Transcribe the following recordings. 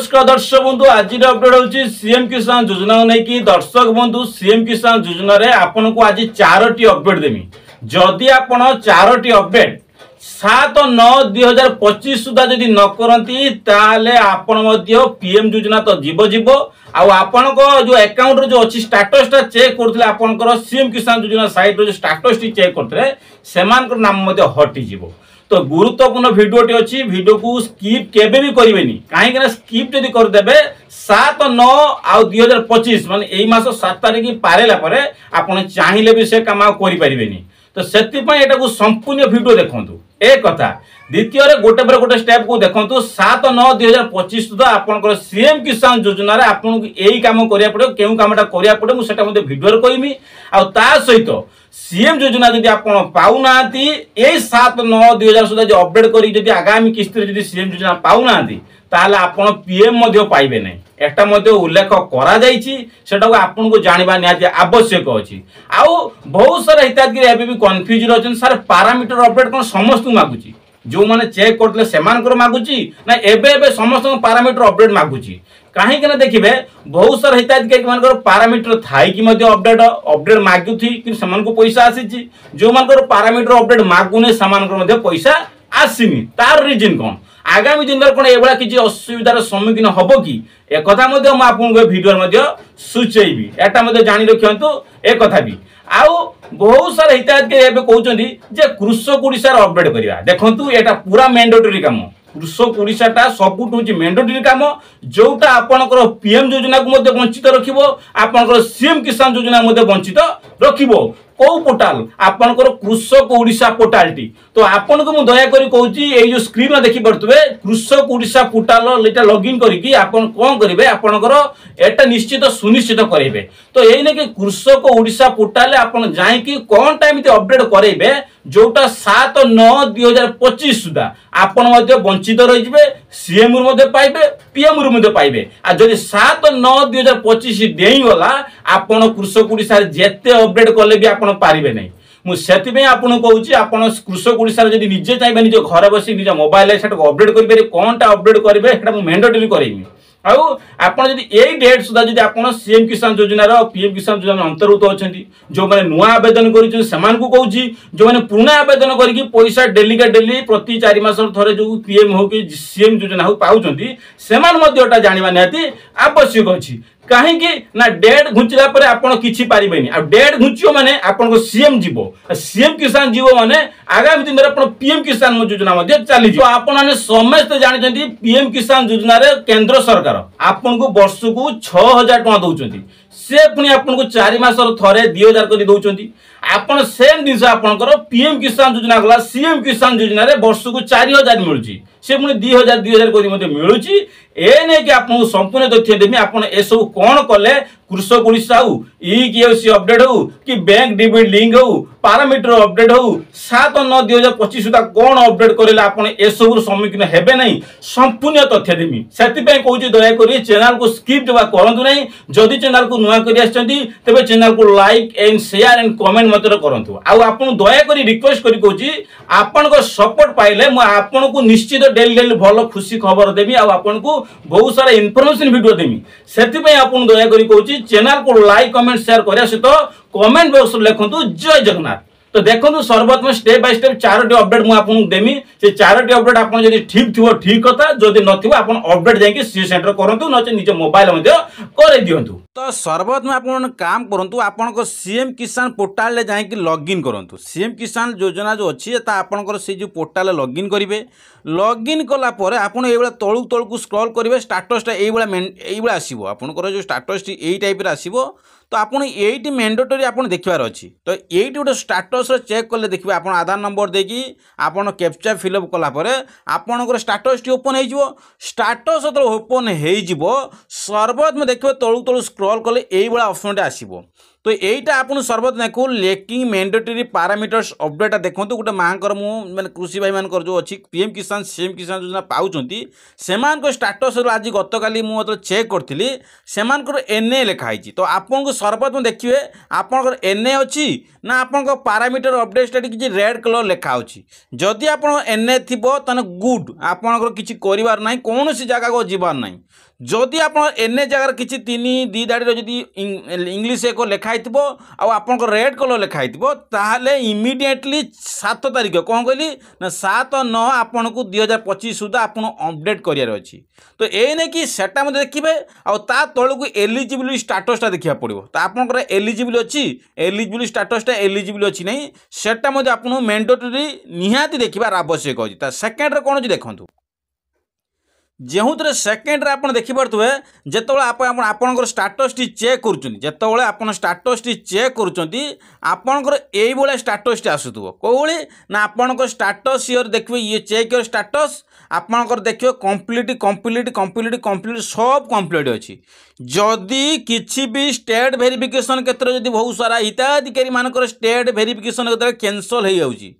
नमस्कार दर्शक बंधु आज अपडेट हूँ सीएम किसान योजना को लेकिन दर्शक बंधु सीएम किसान योजना रे आपन को आज 4टी अपडेट देमी जदि आपन 4टी अपडेट 7/9/2025 सुधा जदि न करती ताले आपन मध्य पीएम योजना तो जीव जीव आपण जो अकाउंट जो अच्छी स्टाटस टा चेक करते आपंकर सीएम किसान योजना साइट जो स्टाटस टी चेक करते से नाम हटि जीव तो गुरुत्वपूर्ण भिडियोटी अच्छी भिडियो को स्किप केबे भी करेंगे कहीं स्किप जब करदे 7/9/2025 मान यही मास 7 तारिख पारेला परे आपण चाहिए भी से काम करें तो से संपूर्ण भिडियो देखु एक कथा द्वितीय गोटे पर गोटे स्टेप को देखो 7/9/2025 सुधा आपंकर सीएम किसान योजना रे आपन को यही काम करिया पड़े केउ कामटा करिया पड़े मुझे भिडियो कहमी आ सहित सीएम योजना जदि आपण पाउना 7/9/2000 सुधा जो अपडेट करी जदि आगामी किस्त रे जदि सीएम योजना पाउना ताले आपण पीएम मध्य पाइबे नै एटा मध्य उल्लेख करा जायछि सेटा को आपन को जानिबा निहाती आवश्यक अछि आउ बहुत सारा हिताधिकारी एबे भी कंफ्यूज रहछन सर पैरामीटर अपडेट कोन समस्त मागुची जो माने चेक करतले सेमानकर मागुची ना एबे समस्त पैरामीटर अपडेट मागुची कहीं के ना देखिए बहुत सारा हिताधिकारी मान पैरामीटर थाई कि अपडेट मागुथी कि को पैसा आसी जो मान पैरामीटर अपडेट मागुने से पैसा आसनी तार रिजन कौन आगामी दिन में कौन ये किसी असुविधार सम्मुखीन हम कि एक आपको भिडियो सूचेबी एटा जानी रखु एक कथा भी आउ बहुत सारा हिताधिकारी कहते कृषक ओडिशार अपडेट करवा देखु यहाँ पूरा मैंडेटरी काम कृषक ओडिशा सबुठ मैंडेटरी काम जोटा आपणकर पीएम योजना को वंचित रखिबो आपणकर सीएम किसान योजना वंचित रखिबो कौ पोर्टाल आपणकर कृषक ओडिशा पोर्टालटी तो आपन को मु दया करी कहूची ए जो स्क्रीन में देखि पड़तबे कृषक ओडिशा पोर्टाल एटा लॉगिन करिकि आपन कोन करिवे आपणकर एटा निश्चित सुनिश्चित करेबे तो एई ने कि कृषक ओडिशा पोर्टाल आपन जाई कि कोन टाइम ते अपडेट करेबे जोटा 7/9/2025 सुधा आपन मध्ये वंचित रहिबे सीएम रु मध्ये पाइबे पीएम रु मध्ये पाइबे आ जदि 7/9/2025 देई गला आपन कृषक ओडिसा जेते अपडेट करले भी आपन पारिबे नै मुझे आपको कहूँ कृषक ओडिशा जब निजे चाहिए निज घर बस निज मोबाइल से अपडेट करेंगे कौन टा अपडेट करेंगे मैंडेटरी करेंगे आप यही डेट सुधा जब आप सीएम किसान योजना पीएम किसान योजना अंतर्भुक्त अच्छा जो मैंने नुआ आवेदन कर कहूँ जो मैंने पुराना आवेदन करके पैसा डेली का डेली प्रति 4 मास थे जो पीएम हो कि सीएम योजना हो पाँच से जानवा निहाती आवश्यक अच्छी कहीं ना डेट घुंचला पर आपन किछि पारिबेनी आ डेट घुंचियो माने आपन को सीएम जीवो सीएम किसान जीवो माने आगामी दिन रे आपन पीएम किसान योजना मध्ये चली जो आपन माने समस्त जानि जंती पीएम किसान योजना रे केंद्र सरकार आपन को वर्ष को 6000 टका दउचंती से पुनी आपन को 4 मास थरे 2000 करी दउचंती आपन सेम दिन आपनकर पीएम किसान योजना गला सीएम किसान योजना रे वर्ष को 4000 मिलुची से पुनी 2000 करी मध्ये मिलुची ए नै कि आपन संपूर्ण तथ्य देमी आपन ए सब कोन कले कृषक ओडिशा हो केसी अपडेट हो कि बैंक डिबिट लिंक हो पैरामीटर अपडेट हो 7/9/2025 सुधा कौन अपडेट करेला आपन ए सब सम्मुखीन हेबे नहीं संपूर्ण तथ्य देमी सेति पे कहूची दया करी चैनल को स्किप जबा करंतु नहीं जदि चैनल को नुआ करी आछंती तबे चैनल को like and share and comment मत करंतु आ आपन दया करी रिक्वेस्ट करी कहूची आपन को सपोर्ट पाइले म आपन को निश्चित डेली भलो खुशी खबर देबी आ आपन को बहुत सारा इन्फॉर्मेशन वीडियो देमी सेति पे आपन दया करी कहूची चैनल को लाइक कमेंट शेयर करिया सहित कमेंट बॉक्स लिखंतु जय जगन्नाथ तो देखो सर्वप्रथम स्टेप बाय स्टेप 4टी अपडेट मु आपन देमी से 4टी अपडेट आपन जदि ठीक थिवो ठीक कथा जदि नथिवो आपन अपडेट जाई सी सेंटर करंतु नचे निज मोबाइल मध्ये करे दियंतु तो सर्वप्रथम आपन काम करंतु आपन को सीएम किसान पोर्टल ले जाई कि लॉगिन करंतु सीएम किसान योजना जो अछि ता आपन को से जो पोर्टल लॉगिन करिवे लॉगिन कला परे आपन एबेला तळु तळु को स्क्रॉल करिवे स्टेटस ता एबेला आसीबो आपन को जो स्टेटस टी एई टाइप रे आसीबो तो आपन एटी मैंडेटरी आपन देखबार अछि तो एटी गोटे स्टेटस चेक कले देखिबे आपन आधार नंबर देकी आपन कैप्चा फिलअप कला परे आपन को स्टेटस टी ओपन हे जिवो स्टेटस तो ओपन हे जिवो सर्वप्रथम देखिबे तळु तळु स्क्रॉल कले एई बळा ऑप्शन टे आसीबो तो यहीटा आपन सर्वत देखो लेकिंग मैंडेटरी पैरामीटर्स अपडेट देखो गोटे माँ मैंने कृषि भाई मान जो अच्छी पीएम किसान सीएम किसान योजना पाँच से स्टाटस आज गत काली मुझे चेक करी से एनए लिखाई तो आपन को सर्वप्रथम देखिए आपंकर एनए अच्छी ना आपण पैरामीटर अपडेट किसी रेड कलर लिखा जदि आप एनए थी तो गुड आपंकर किसी कर ना कौन जगह को जीवार ना जदि आप एनए जगार किसी तीन दी दाड़ी जदि इंग्लीश एक लिखाई आप रेड कलर लिखाई ताहले इमिडिएटली 7 तारीख कौन कहली ना 7/9 आपन को 2025 सुधा आपन अपडेट करार अच्छी तो ये नहीं कि सेटा देखिए आ तौल को एलिजिबिलिटी स्टाटसटा देखा पड़ो तो आपंकर एलिजिबल अच्छी एलिजिबल स्टाटसटा एलिजिबल अच्छी नहीं सेटा आपको मैंडेटरी निहाती देखार आवश्यक अच्छी सेकेंड कौन अच्छी देखूँ जो सेकेंड आप देखिपे जिते आपंकर स्टाटस टी चेक करुँचे आप स्टाटस टी चेक करुँचर ये स्टाटस टी आसुव कौली ना आपंकर स्टाटस योर देखिए ये चेक योर स्टाटस आपंकर देखिए कंप्लीट कंप्लीट कंप्लीट कंप्लीट सब कंप्लीट अच्छी जदि किसी भी स्टेट वेरिफिकेशन क्षेत्र में बहुत सारा हिताधिकारी मानकर स्टेट वेरिफिकेशन कैंसल हो जाऊँगी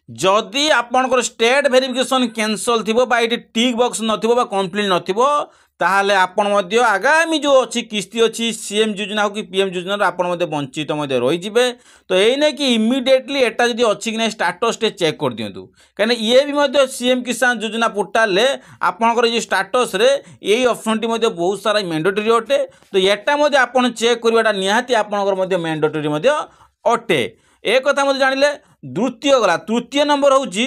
जदि आपंकर स्टेट वेरिफिकेशन कैंसल थी ये टिक बॉक्स नथिबो बा कंप्लीट नथिबो ताहले आपण मध्य आगामी जो अच्छी किस्ती अच्छी सीएम योजना हो कि पीएम योजना आपण मध्य वंचित रही जिवे तो यही नहीं कि इमिडिएटली एटा जदि अच्छी कि स्टाटस टे चेक कर दियंतु कहीं ये भी मध्य सीएम किसान योजना पोर्टाल रे आपनकर ये स्टाटस रे यही ऑप्शन टी मध्य बहुत सारा मैंडेटरी अटे तो एटा मध्य आपण चेक करवाटा निहाती आपनकर मध्य मैंडेटरी मध्य अटे एक कथा मध्य जानिले द्वितीय गला तृतीय नंबर होची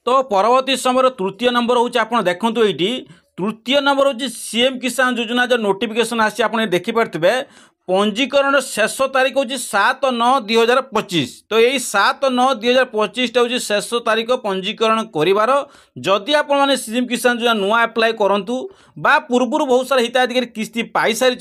तो परवर्ती समय तृतीय नंबर होची आपण देखंतु एठी तृतीय नंबर होची सीएम किसान योजना जो नोटिफिकेशन आसी आपण देखि परथिबे पंजीकरण शेष तारीख हूँ 7/9/2025 तो यही 7/9/2025 हूँ शेष तारीख पंजीकरण कर जदि आप सीएम किसान योजना नुआ अप्लाई करूँ बा पूर्व बहुत सारा हिताधिकारी किस्ती पाई सारी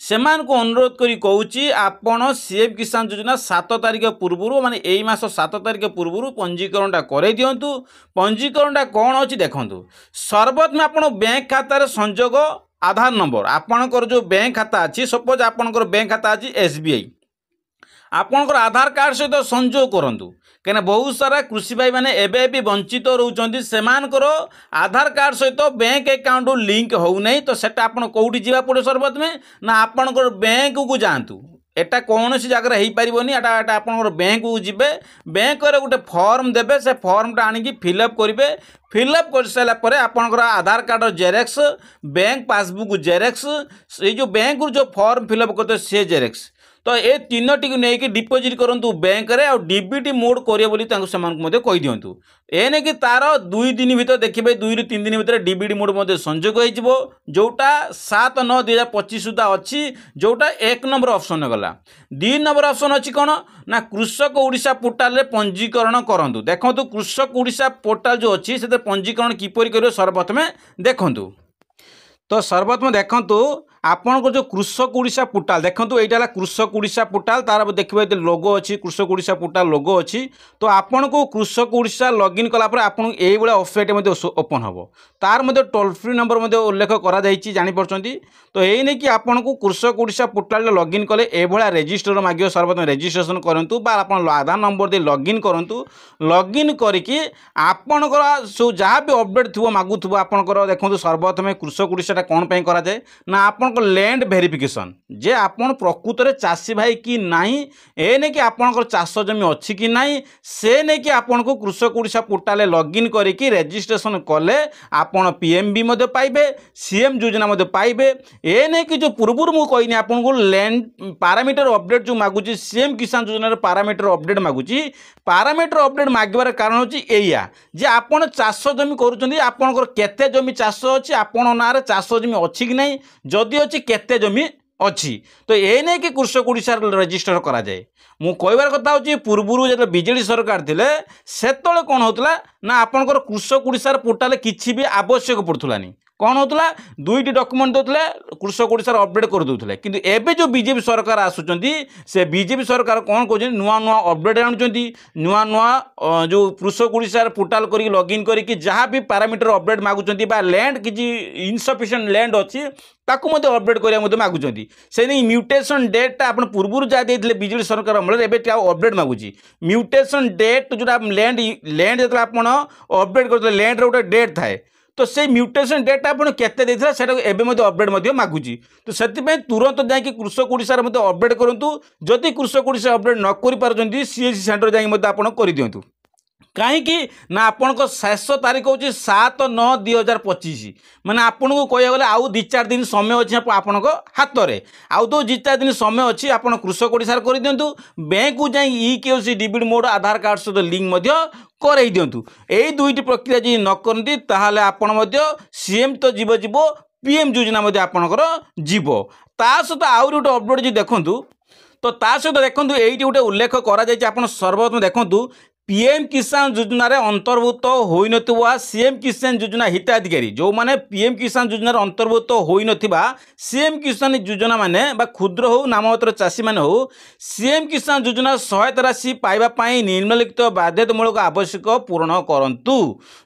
से अनुरोध करी कहूँ आपण सीएम किसान योजना 7 तारीख पूर्व माने यही मास 7 तारीख पूर्व पंजीकरणटा कर दिंतु पंजीकरणटा कौन अच्छी देखूँ सर्वप्रथम आप बैंक खातार संजोग आधार नंबर आपणकर जो बैंक खाता अच्छी सपोज आपणकर बैंक खाता अच्छी एसबीआई आपणकर आधार कार्ड सहित संजोग करूँ कहीं बहुत सारा कृषि भाई मैंने एवं भी वंचित रोचंती सेमानकर आधार कार्ड सहित बैंक अकाउंट लिंक होना तो सेटा आपन कौटी जावा पड़े सर्वप्रथमे ना आपणकर बैंक को जातु एटा कौन सी जगह हो पारनि एटा आप बैंक को जी बैंक गोटे फॉर्म देवे से फॉर्मटा आनिकी फिलअप करेंगे फिलअप कर सारापर आपंकर Aadhaar card xerox bank passbook xerox ये जो बैंक जो फॉर्म फिलअप करते से जेरेक्स तो ये तीनोटी को लेकिन डिपोजिट करूँ बैंक रे और डीबीटी मोड करें कही दिंतु ए नहीं कि तार 2 दिन भर देखिए 2 ରୁ 3 दिन भर डीबीटी मोड संजोग हो जोटा 7/9/2025 सुधा अच्छी जोटा 1 नंबर ऑप्शन गला 2 नंबर ऑप्शन अच्छी कौन ना कृषक ओडिशा पोर्टाल पंजीकरण करूँ देखो कृषक ओडिशा पोर्टाल जो अच्छी से पंजीकरण किपरि करेंगे सर्वप्रथम देखूँ तो सर्वप्रथम देखूँ आपण को जो कृषक ओडिशा पोर्टाल देखो यहाँ कृषक ओडिशा पोर्टाल तार देखिए लोगो अच्छी कृषक ओडिशा पोर्टाल लोगो अच्छी तो आपण को कृषक ओडिशा लॉगिन कलापर आपन यही वेबसाइट ओपन हम तार टोल फ्री नंबर उल्लेख करापी तो यही नहीं कि आपन को कृषक ओडिशा पोर्टाल लॉगिन कले ये रेजिस्टर मांगे सर्वप्रथम रेजिस्ट्रेशन करूँ आधार नंबर दे लॉगिन करूँ लॉगिन करके आपणकर सो जहाँ भी अपडेट थो मागुव आपंकर देखो सर्वप्रथम कृषक ओडिशा कौन पर कराए ना आप लैंड वेरिफिकेशन जे आपन प्रकृत में चाषी भाई कि नहीं ए नहीं कि आपंकर चाष जमी अच्छी कि नहीं से नहीं कि आपन को कृषक ओडिशा पोर्टाल लॉगिन करके रेजिस्ट्रेशन कले आपन पीएमबी पाइबे सीएम योजना पाइबे ए नहीं कि जो पूर्व मुझे कहनी आपन को लैंड पैरामीटर अपडेट जो मागुची सीएम किसान योजना पैरामीटर अपडेट मागुची पैरामीटर अपडेट मागवार कारण होची एया जे आपन चाष जमी करूछंती आपनकर केते जमी चाष अछि आपन नारे चाष जमी अछि कि नहीं जदि अच्छी केते जमी अच्छी तो ये नहीं कि कृषक ओडिशा रजिस्टर करा जाए मु कहबार कथा होची पूर्व जो बीजेडी सरकार थिले सेतळे कोन होतला ना आपनकर कृषक ओडिशा पोर्टाल किछि भी आवश्यक पड़थुलानी कौन होता दुईट डॉक्यूमेंट दौले कृषक ओडिशार अपडेट कर दूसरे किंतु एबे जो बीजेपी सरकार आसुँच से बीजेपी सरकार कौन कहते नुआ नुआ अपडेट आणुंट नुआ नुआ जो कृषक ओडिशार पोर्टाल कर लॉगिन करके जहाँ भी पैरामीटर अपडेट मागुंट लैंड किसी इनसफिशिएंट लैंड अच्छी ताकू अपडेट करने मागुंट से नहीं म्यूटेशन डेटा आप पूर्व जहाँ देते बिजेपी सरकार अमल एवं अपडेट मागुची म्यूटेशन डेट जो लैंड लैंड जो आप अपडेट करते लैंड गोटे डेट थाए तो से म्यूटेशन डेटा आप केते देथिला सेटा एबे अपडेट मागुची तो से तुरंत जाकि कृषक ओडिशार अपडेट करूँ जदि कृषक ओडिशा अपडेट न कर सीएससी सेंटर जाकि आप कर दिंतु कहीं ना आपण शेष तारीख हूँ 7/9/2025 मैंने आपन को कह गले आउ 2-4 दिन समय अच्छे आपण हाथ में आउ तो 2-4 दिन समय अच्छी आप कृषक ओडिशार कर दिंतु बैंक को जाई ई-केवाईसी डीबीटी मोड आधार कार्ड सहित लिंक कर दिंतु यही दुईटी प्रक्रिया जी न करती ताहले आपण सीएम तो जीव जीव पीएम योजना आपणकर जीव ता सहित आउरी गोटे अपडेट जी देखूँ तो ता सहित देखूँ ये गोटे उल्लेख कर सर्वप्रथम देखूँ पीएम किसान योजना अंतर्भुक्त होई नथिबा सीएम किसान योजना हिताधिकारी जो माने पीएम किसान योजना अंतर्भुक्त होई नथिबा सीएम किसान योजना माने बा क्षुद्र हो नाममात्र चाषी माने हो सीएम किसान योजना सहायता राशि पाइबा पाई निम्नलिखित बाध्यतामूलक आवश्यक पूर्ण करंतु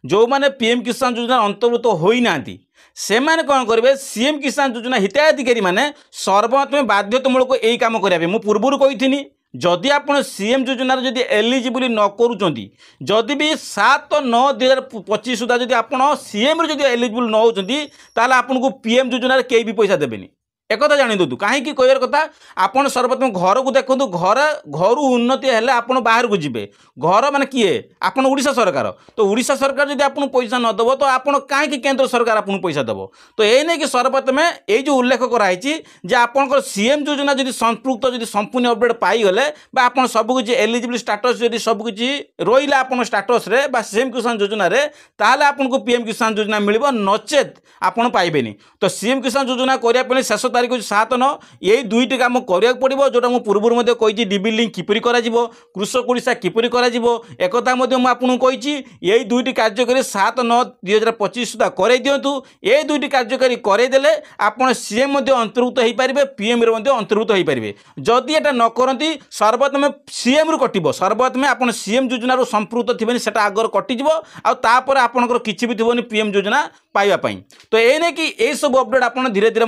जो माने पीएम किसान योजना अंतर्भुक्त होई नांती से माने कौन करेंगे सीएम किसान योजना हिताधिकारी माने सर्वप्रथम बाध्यतामूलक यही काम करेंगे मुझे पूर्व कही जदि आप सीएम योजना जदि एलिजिबल न करूँगी जदि भी 7/9/2025 सुधा जदि आप सीएम जदि एलिजिबल न होती ताल आपको पीएम योजना कई भी पैसा देवेनि एक जानी दो कहीं कहर कथा आपड़ सर्वप्रथम घर को देखो घर उन्नति है आप बाहर को जी घर माने किए आपन ओडिशा सरकार तो ओडिशा सरकार जदि आपको पैसा नदब तो आप कहीं केंद्र सरकार आपको पैसा दब तो ये नहीं कि सर्वप्रथम ये जो उल्लेख कराई आपंकर सीएम योजना जदि संपृक्त जदि संपूर्ण अपडेट पाईगले आप सबकि एलिजिबल स्टाटस जदि सबकि रहा आप स्टाटस सीएम किसान योजना ताल आपको पीएम किसान योजना मिल नचेत आपड़ पाइबेनि तो सीएम किसान योजना करने शेष तारीख 7/9 यही दुईटी काम करा पड़ो जोटा मुझे पूर्व कही डीबी लिंक किपरि कृषक ओडिशा किपरि एक आपको कही यही दुईटी कार्यकारी 7/9/2025 सुधा कर दिंतु ये दुईटी कार्यकारी करदेले आप सीएम अंतर्भुक्त हो पारे पीएम अंतर्भुक्त हो पारे जदि एटा न करती सर्वप्रथम सीएम रु कटो सर्वप्रथम आप सीएम योजना संपृक्त थे से आगर कटिज आपर आपंकर किसी भी थी पीएम योजना पाइबापी तो ये नहीं कि यही सब अपडेट आप धीरे धीरे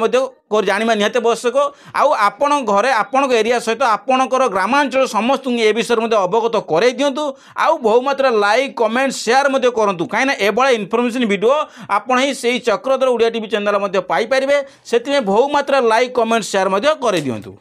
जाना निहत आवश्यक आपण घरे आपण एरिया सहित आपणकर ग्रामांचल समस्त ए विषय में अवगत कर दिंतु आउ बहुमात्रा लाइक कमेंट शेयर करूँ कहीं एभली इनफर्मेशन वीडियो आपण ही से Chakradhar Odia TV channel Piper से बहुमात्रा लाइक कमेंट शेयर कर दिंतु।